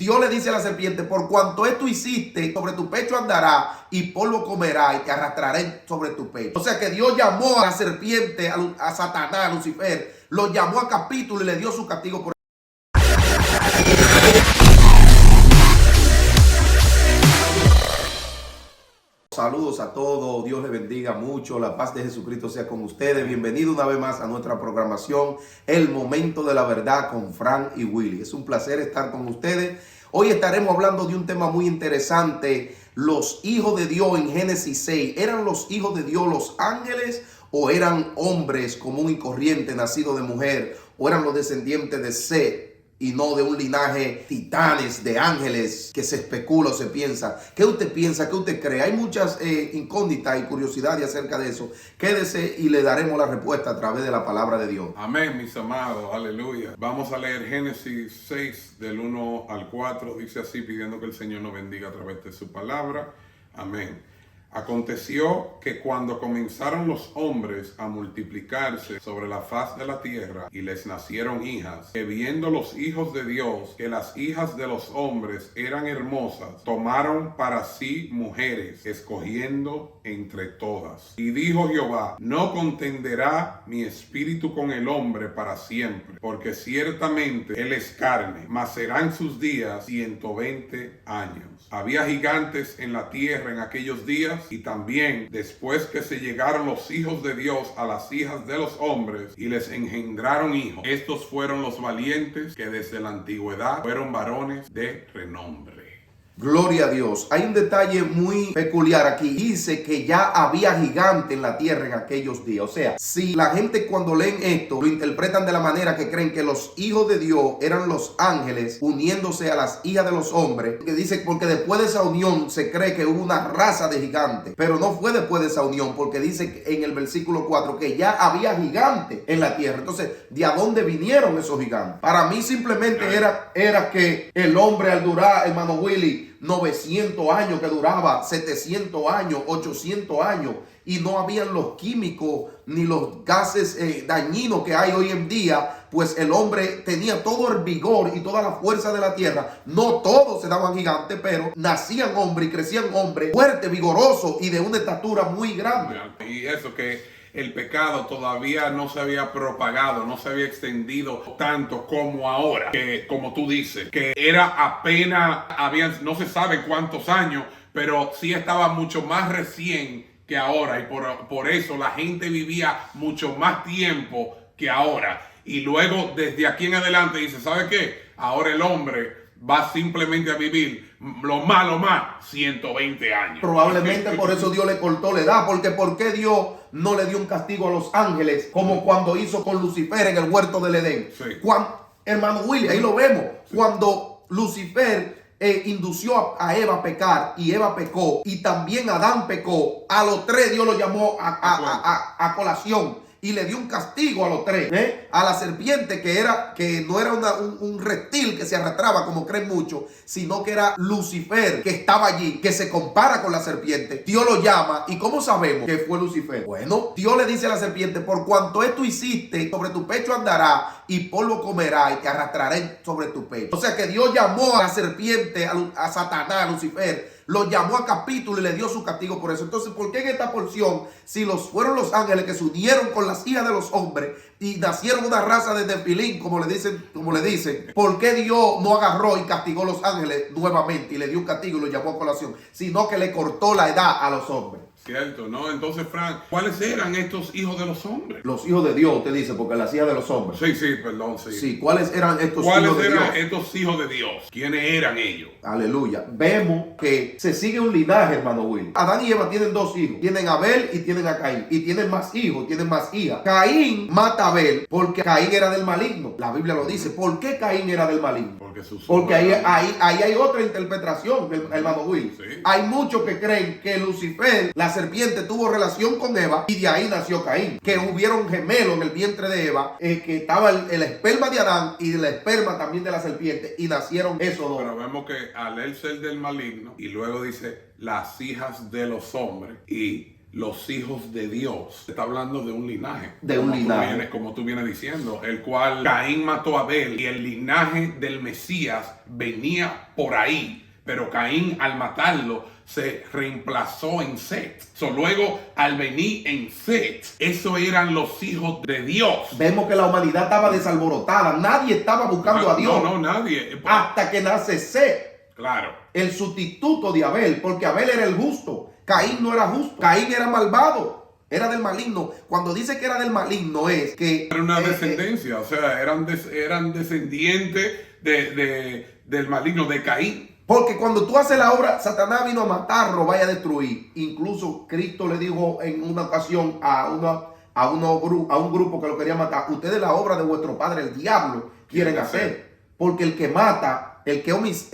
Dios le dice a la serpiente: por cuanto esto hiciste, sobre tu pecho andará y polvo comerá y te arrastraré sobre tu pecho. O sea que Dios llamó a la serpiente, a Satanás, a Lucifer, lo llamó a capítulo y le dio su castigo por Saludos a todos, Dios les bendiga mucho, la paz de Jesucristo sea con ustedes. Bienvenido una vez más a nuestra programación El Momento de la Verdad con Frank y Willy. Es un placer estar con ustedes. Hoy estaremos hablando de un tema muy interesante. Los hijos de Dios en Génesis 6, ¿eran los hijos de Dios los ángeles o eran hombres común y corriente nacidos de mujer, o eran los descendientes de Set y no de un linaje titanes de ángeles que se especula o se piensa? ¿Qué usted piensa? ¿Qué usted cree? Hay muchas incógnitas y curiosidades acerca de eso. Quédese y le daremos la respuesta a través de la palabra de Dios. Amén, mis amados, aleluya. Vamos a leer Génesis 6 del 1 al 4. Dice así, pidiendo que el Señor nos bendiga a través de su palabra. Amén. Aconteció que cuando comenzaron los hombres a multiplicarse sobre la faz de la tierra y les nacieron hijas, que viendo los hijos de Dios que las hijas de los hombres eran hermosas, tomaron para sí mujeres, escogiendo entre todas. Y dijo Jehová: no contenderá mi espíritu con el hombre para siempre, porque ciertamente él es carne, mas serán sus días 120 años. Había gigantes en la tierra en aquellos días, y también después que se llegaron los hijos de Dios a las hijas de los hombres y les engendraron hijos. Estos fueron los valientes que desde la antigüedad fueron varones de renombre. Gloria a Dios. Hay un detalle muy peculiar aquí. Dice que ya había gigante en la tierra en aquellos días. O sea, si la gente cuando leen esto lo interpretan de la manera que creen que los hijos de Dios eran los ángeles uniéndose a las hijas de los hombres, que dice porque después de esa unión se cree que hubo una raza de gigantes, pero no fue después de esa unión, porque dice en el versículo 4 que ya había gigantes en la tierra. Entonces, ¿de a dónde vinieron esos gigantes? Para mí simplemente era que el hombre al durar, hermano Willy, 900 años, que duraba 700 años, 800 años, y no habían los químicos ni los gases dañinos que hay hoy en día, pues el hombre tenía todo el vigor y toda la fuerza de la tierra. No todos se daban gigantes, pero nacían hombres y crecían hombres fuertes, vigorosos y de una estatura muy grande. Y eso que el pecado todavía no se había propagado, no se había extendido tanto como ahora, que como tú dices, que era apenas, no se sabe cuántos años, pero sí estaba mucho más recién que ahora, y por eso la gente vivía mucho más tiempo que ahora. Y luego desde aquí en adelante dice, ¿sabe qué? Ahora el hombre va simplemente a vivir lo más 120 años. Probablemente por eso Dios le cortó la edad, porque ¿por qué Dios no le dio un castigo a los ángeles como cuando hizo con Lucifer en el huerto del Edén? Sí. Hermano Willy, ahí lo vemos, sí. Cuando Lucifer indució a Eva a pecar y Eva pecó, y también Adán pecó, a los tres Dios lo llamó a colación y le dio un castigo a los tres. A la serpiente, que no era un reptil que se arrastraba como creen muchos, sino que era Lucifer, que estaba allí, que se compara con la serpiente. Dios lo llama. ¿Y cómo sabemos que fue Lucifer? Bueno, Dios le dice a la serpiente: por cuanto esto hiciste, sobre tu pecho andará y polvo comerá y te arrastraré sobre tu pecho. O sea que Dios llamó a la serpiente, a Satanás, a Lucifer, lo llamó a capítulo y le dio su castigo por eso. Entonces, ¿por qué en esta porción, si fueron los ángeles que se unieron con las hijas de los hombres y nacieron una raza de Nefilín, como le dicen, ¿por qué Dios no agarró y castigó a los ángeles nuevamente y le dio un castigo y lo llamó a colación, sino que le cortó la edad a los hombres? Cierto, ¿no? Entonces, Frank, ¿cuáles eran estos hijos de los hombres? Los hijos de Dios, usted dice, porque las hijas de los hombres. Sí, perdón, sí. Sí, ¿cuáles eran estos hijos de Dios? ¿Cuáles eran estos hijos de Dios? ¿Quiénes eran ellos? Aleluya. Vemos que se sigue un linaje, hermano Will. Adán y Eva tienen dos hijos. Tienen a Abel y tienen a Caín. Y tienen más hijos, tienen más hijas. Caín mata a Abel porque Caín era del maligno. La Biblia lo dice. ¿Por qué Caín era del maligno? Porque ahí hay otra interpretación, hermano Will. Sí. Hay muchos que creen que Lucifer, la serpiente, tuvo relación con Eva y de ahí nació Caín. Que hubieron gemelos en el vientre de Eva, que estaba el esperma de Adán y el esperma también de la serpiente, y nacieron esos dos. Pero vemos que al él ser del maligno, y luego dice las hijas de los hombres, y los hijos de Dios. Está hablando de un linaje. De un linaje. Como tú vienes diciendo, el cual Caín mató a Abel y el linaje del Mesías venía por ahí. Pero Caín, al matarlo, se reemplazó en Set. Luego, al venir en Set, esos eran los hijos de Dios. Vemos que la humanidad estaba desalborotada. Nadie estaba buscando a Dios. No, nadie. Hasta que nace Set. Claro. El sustituto de Abel, porque Abel era el justo. Caín no era justo. Caín era malvado. Era del maligno. Cuando dice que era del maligno es que... Era una descendencia. O sea, eran descendientes del maligno, de Caín. Porque cuando tú haces la obra, Satanás vino a matar, robar y a destruir. Incluso Cristo le dijo en una ocasión a un grupo que lo quería matar: ustedes la obra de vuestro padre, el diablo, quieren hacer. Porque el que mata,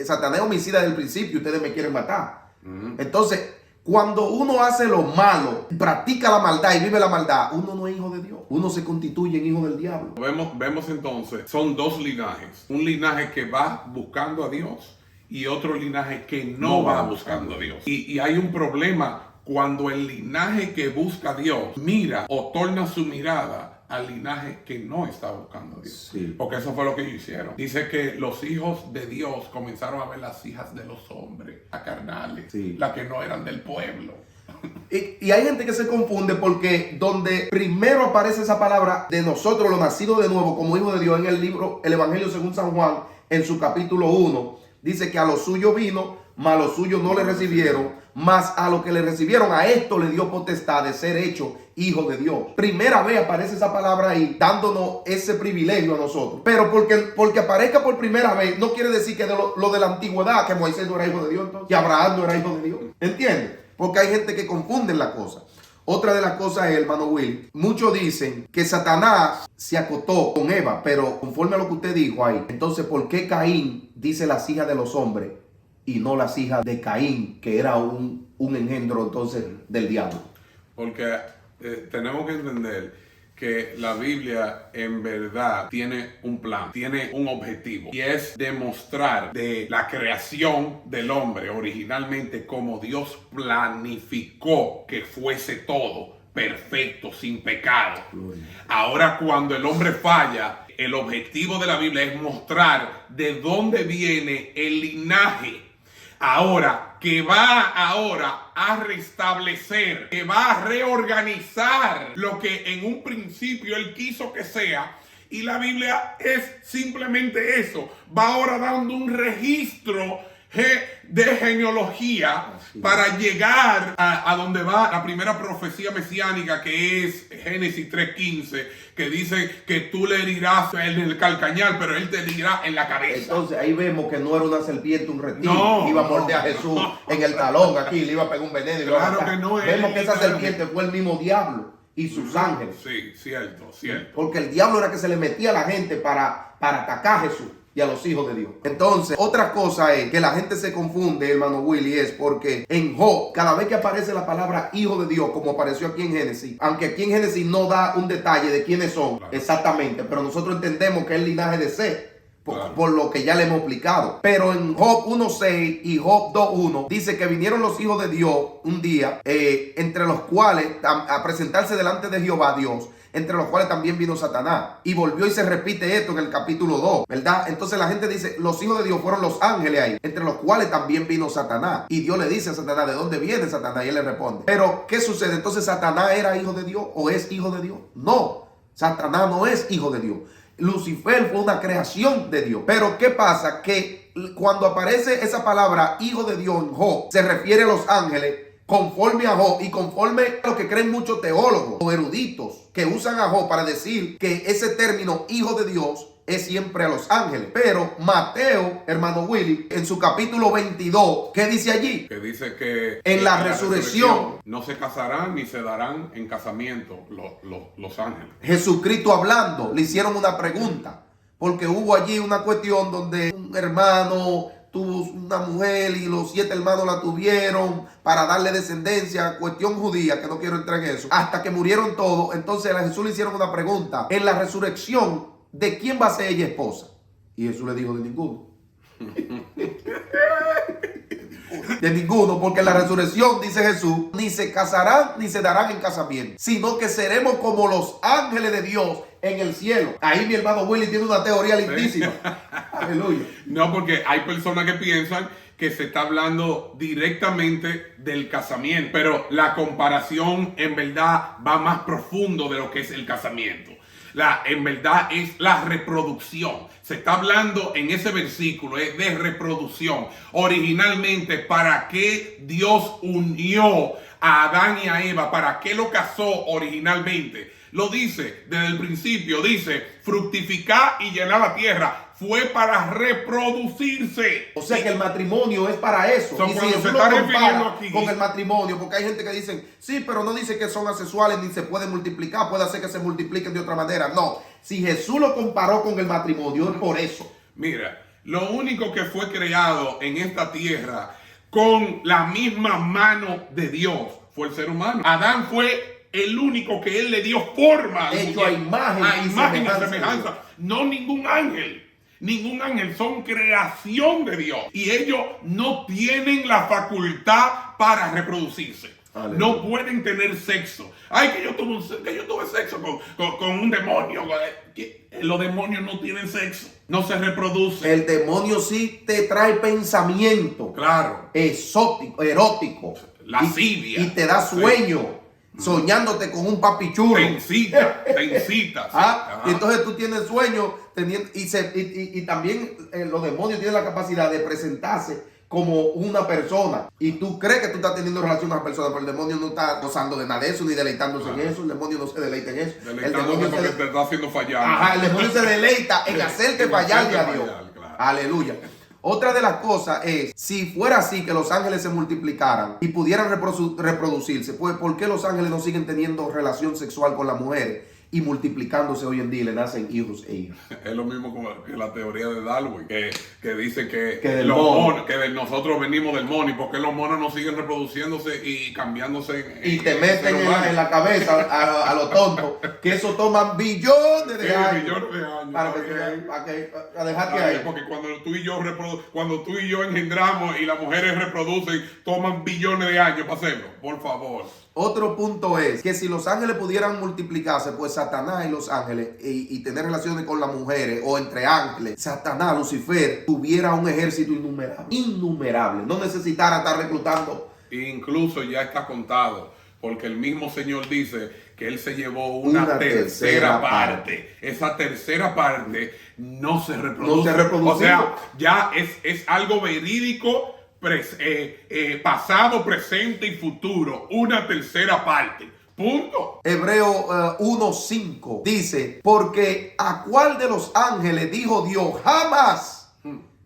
Satanás es homicida desde el principio, ustedes me quieren matar. Entonces, cuando uno hace lo malo, practica la maldad y vive la maldad, uno no es hijo de Dios. Uno se constituye en hijo del diablo. Vemos entonces, son dos linajes. Un linaje que va buscando a Dios y otro linaje que no va buscando a Dios. Y hay un problema cuando el linaje que busca a Dios mira o torna su mirada al linaje que no está buscando a Dios. Sí. Porque eso fue lo que ellos hicieron. Dice que los hijos de Dios comenzaron a ver las hijas de los hombres, las carnales, Sí. las que no eran del pueblo. Y hay gente que se confunde porque donde primero aparece esa palabra de nosotros, los nacidos de nuevo como hijos de Dios, en el libro, el Evangelio según San Juan, en su capítulo 1, dice que a los suyos vino, mas los suyos no le recibieron, mas a los que le recibieron, a esto le dio potestad de ser hecho hijo de Dios. Primera vez aparece esa palabra ahí, dándonos ese privilegio a nosotros. Pero porque aparezca por primera vez, no quiere decir que lo de la antigüedad, que Moisés no era hijo de Dios, entonces, que Abraham no era hijo de Dios. ¿Entiendes? Porque hay gente que confunde la cosa. Otra de las cosas es, hermano Will, muchos dicen que Satanás se acotó con Eva, pero conforme a lo que usted dijo ahí, entonces, ¿por qué Caín dice las hijas de los hombres y no las hijas de Caín, que era un engendro entonces del diablo? Porque tenemos que entender que la Biblia en verdad tiene un plan, tiene un objetivo, y es demostrar de la creación del hombre originalmente como Dios planificó que fuese todo perfecto, sin pecado. Ahora, cuando el hombre falla, el objetivo de la Biblia es mostrar de dónde viene el linaje que va ahora a restablecer, que va a reorganizar lo que en un principio él quiso que sea. Y la Biblia es simplemente eso. Va ahora dando un registro de genealogía para llegar a donde va la primera profecía mesiánica, que es Génesis 3:15, que dice que tú le herirás en el calcañar, pero él te herirá en la cabeza. Entonces ahí vemos que no era una serpiente, un reptil, No, iba a morder a Jesús en el talón aquí, le iba a pegar un veneno y lo iba a matar. Que no es. Vemos que esa serpiente fue el mismo diablo y sus ángeles. Sí, cierto. Porque el diablo era que se le metía a la gente para atacar a Jesús y a los hijos de Dios. Entonces, otra cosa es que la gente se confunde, hermano Willy, es porque en Job, cada vez que aparece la palabra hijo de Dios, como apareció aquí en Génesis, aunque aquí en Génesis no da un detalle de quiénes son exactamente, pero nosotros entendemos que es el linaje de Seth. Por lo que ya le hemos explicado. Pero en Job 1:6 y Job 2:1 dice que vinieron los hijos de Dios un día, entre los cuales a presentarse delante de Jehová Dios, entre los cuales también vino Satanás. Y volvió y se repite esto en el capítulo 2, ¿verdad? Entonces la gente dice, los hijos de Dios fueron los ángeles ahí, entre los cuales también vino Satanás. Y Dios le dice a Satanás, ¿de dónde viene Satanás? Y él le responde. Pero, ¿qué sucede? Entonces, ¿Satanás era hijo de Dios o es hijo de Dios? No, Satanás no es hijo de Dios. Lucifer fue una creación de Dios. Pero ¿qué pasa? Que cuando aparece esa palabra hijo de Dios en Job, se refiere a los ángeles conforme a Job y conforme a lo que creen muchos teólogos o eruditos que usan a Job para decir que ese término hijo de Dios es siempre a los ángeles. Pero Mateo, hermano Willy, en su capítulo 22, ¿qué dice allí? Que dice que en la resurrección no se casarán ni se darán en casamiento los ángeles. Jesucristo hablando, le hicieron una pregunta, porque hubo allí una cuestión donde un hermano tuvo una mujer y los 7 hermanos la tuvieron para darle descendencia, cuestión judía, que no quiero entrar en eso, hasta que murieron todos. Entonces a Jesús le hicieron una pregunta, en la resurrección, ¿de quién va a ser ella esposa? Y Jesús le dijo, de ninguno. De ninguno, porque en la resurrección, dice Jesús, ni se casarán ni se darán en casamiento, sino que seremos como los ángeles de Dios en el cielo. Ahí mi hermano Willy tiene una teoría lindísima. Aleluya. No, porque hay personas que piensan que se está hablando directamente del casamiento, pero la comparación en verdad va más profundo de lo que es el casamiento. En verdad es la reproducción. Se está hablando en ese versículo de reproducción. Originalmente, ¿para qué Dios unió a Adán y a Eva? ¿Para qué lo casó originalmente? Lo dice desde el principio, dice, fructificar y llenar la tierra. Fue para reproducirse. O sea que el matrimonio es para eso. So, y si cuando Jesús se lo está compara refiriendo aquí con el matrimonio, porque hay gente que dicen, sí, pero no dice que son asexuales ni se pueden multiplicar, puede hacer que se multipliquen de otra manera. No, si Jesús lo comparó con el matrimonio, es por eso. Mira, lo único que fue creado en esta tierra con la misma mano de Dios fue el ser humano. Adán fue el único que él le dio forma. Hecho a imagen y semejanza. No ningún ángel. Ningún ángel, son creación de Dios. Y ellos no tienen la facultad para reproducirse. Aleluya. No pueden tener sexo. Ay, que yo tuve sexo con un demonio. Los demonios no tienen sexo. No se reproducen. El demonio sí te trae pensamiento. Claro. Exótico, erótico. Lascivia. Y te da sueño. Sí. Soñándote con un papichulo. Te incita. Y entonces tú tienes sueño y también los demonios tienen la capacidad de presentarse como una persona. Y tú crees que tú estás teniendo relación con una persona, pero el demonio no está gozando de nada de eso, ni deleitándose en eso. El demonio no se deleita en eso. El demonio porque te está haciendo fallar. Ajá, el demonio se deleita en hacerte fallarle a Dios. Claro. Aleluya. Otra de las cosas es, si fuera así que los ángeles se multiplicaran y pudieran reproducirse, pues ¿por qué los ángeles no siguen teniendo relación sexual con las mujeres y multiplicándose hoy en día y le nacen hijos e hijas? Es lo mismo que la teoría de Darwin, que dice que nosotros venimos del mono, y porque los monos no siguen reproduciéndose y cambiándose y te meten en la cabeza a lo tonto, que eso toman billones de años. Billones de años. Para dejarte ahí. Porque cuando tú y yo engendramos y las mujeres reproducen, toman billones de años para hacerlo. Por favor. Otro punto es que si los ángeles pudieran multiplicarse, pues Satanás y los ángeles y tener relaciones con las mujeres o entre ángeles, Satanás, Lucifer, tuviera un ejército innumerable. No necesitara estar reclutando. Incluso ya está contado, porque el mismo Señor dice que Él se llevó una tercera parte. Esa tercera parte no se reproduce. O sea, ya es algo verídico. Pasado, presente y futuro, una tercera parte. Punto. Hebreo 1:5 dice, porque ¿a cuál de los ángeles dijo Dios? Jamás,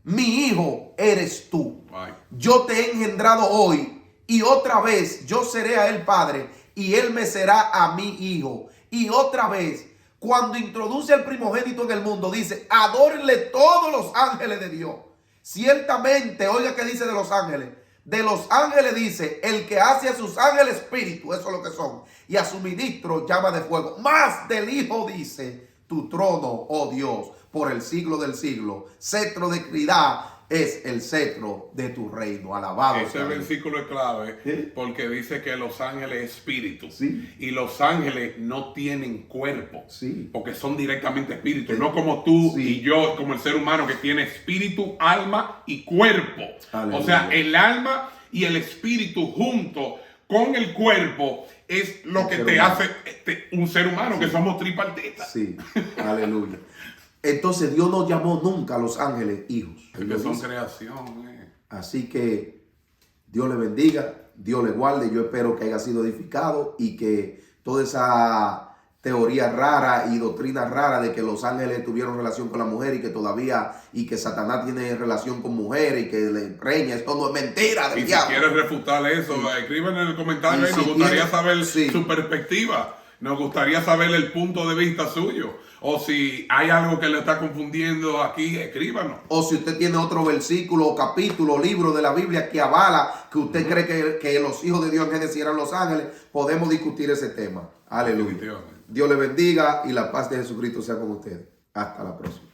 mi hijo eres tú. Yo te he engendrado hoy y otra vez yo seré a él padre y él me será a mi hijo. Y otra vez, cuando introduce al primogénito en el mundo, dice, adórenle todos los ángeles de Dios. Ciertamente, oiga que dice de los ángeles. De los ángeles dice, el que hace a sus ángeles espíritu, eso es lo que son, y a su ministro llama de fuego. Más del Hijo dice, tu trono, oh Dios, por el siglo del siglo. Cetro de equidad es el cetro de tu reino. Alabado. Ese versículo es clave, porque dice que los ángeles es espíritu. Sí. Y los ángeles no tienen cuerpo. Sí. Porque son directamente espíritu. Sí. No como tú y yo, como el ser humano que tiene espíritu, alma y cuerpo. Aleluya. O sea, el alma y el espíritu junto con el cuerpo es lo que te hace un ser humano, que somos tripartitas. Sí. Aleluya. Entonces Dios no llamó nunca a los ángeles hijos. Porque son creación. Así que Dios le bendiga, Dios le guarde. Yo espero que haya sido edificado y que toda esa teoría rara y doctrina rara de que los ángeles tuvieron relación con la mujer y que Satanás tiene relación con mujeres y que le preña, esto no es mentira del diablo. Si quieres refutar eso, escriban en el comentario y nos gustaría saber su perspectiva. Nos gustaría saber el punto de vista suyo. O si hay algo que le está confundiendo aquí, escríbanos. O si usted tiene otro versículo, capítulo, libro de la Biblia que avala que usted cree que los hijos de Dios en Génesis eran los ángeles, podemos discutir ese tema. Aleluya. Dios le bendiga y la paz de Jesucristo sea con ustedes. Hasta la próxima.